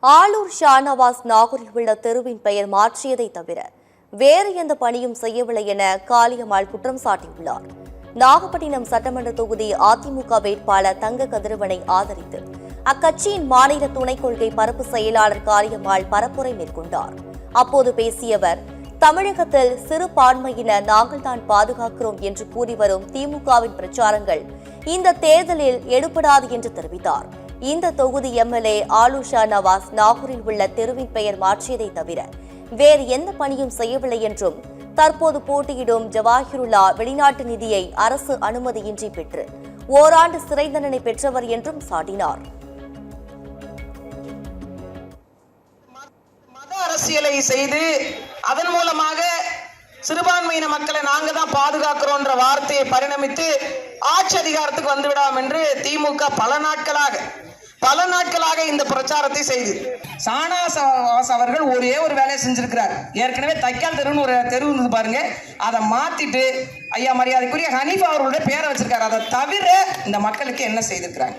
ஆளூர் ஷானவாஸ் நாகூரில் உள்ள தெருவின் பெயர் மாற்றியதை தவிர வேறு எந்த பணியும் செய்யவில்லை என காளியம்மாள் குற்றம் சாட்டியுள்ளார். நாகப்பட்டினம் சட்டமன்ற தொகுதி அதிமுக வேட்பாளர் தங்க கதிரவனை ஆதரித்து அக்கட்சியின் மாநில துணைக் கொள்கை பரப்பு செயலாளர் காளியம்மாள் பரப்புரை மேற்கொண்டார். அப்போது பேசிய அவர், தமிழகத்தில் சிறுபான்மையினர் நாங்கள் தான் பாதுகாக்கிறோம் என்று கூறி வரும் திமுகவின் பிரச்சாரங்கள் இந்த தேர்தலில் எடுபடாது என்று தெரிவித்தார். இந்த தொகுதி எம்எல்ஏ ஆளூர் ஷானவாஸ் நாகூரில் உள்ள தெருவின் பெயர் மாற்றியதை தவிர வேறு எந்த பணியும் செய்யவில்லை என்றும், தற்போது போட்டியிடும் ஜவாஹிருல்லா வெளிநாட்டு நிதியை அரசு அனுமதியின்றி பெற்று ஓராண்டு சிறை தண்டனை பெற்றவர் என்றும் சாட்டினார். மத அரசியலை செய்து அதன் மூலமாக சிறுபான்மையின மக்களை நாங்க தான் பாதுகாக்கிறோன்ற வார்த்தையை பரிணமித்து ஆட்சி அதிகாரத்துக்கு வந்துவிடாம் என்று திமுக பல நாட்களாக இந்த பிரச்சாரத்தை செய்து ஷானவாஸ் அவர்கள் ஒரே ஒரு வேலையை செஞ்சிருக்கிறார். ஏற்கனவே தைக்கால் தெருன்னு ஒரு தெரு இருந்தது பாருங்க, அதை மாத்திட்டு ஐயா மரியாதைக்குரிய ஹனீஃபா அவர்களுடைய பேரை வச்சிருக்காரு. அதை தவிர இந்த மக்களுக்கு என்ன செய்திருக்கிறாங்க?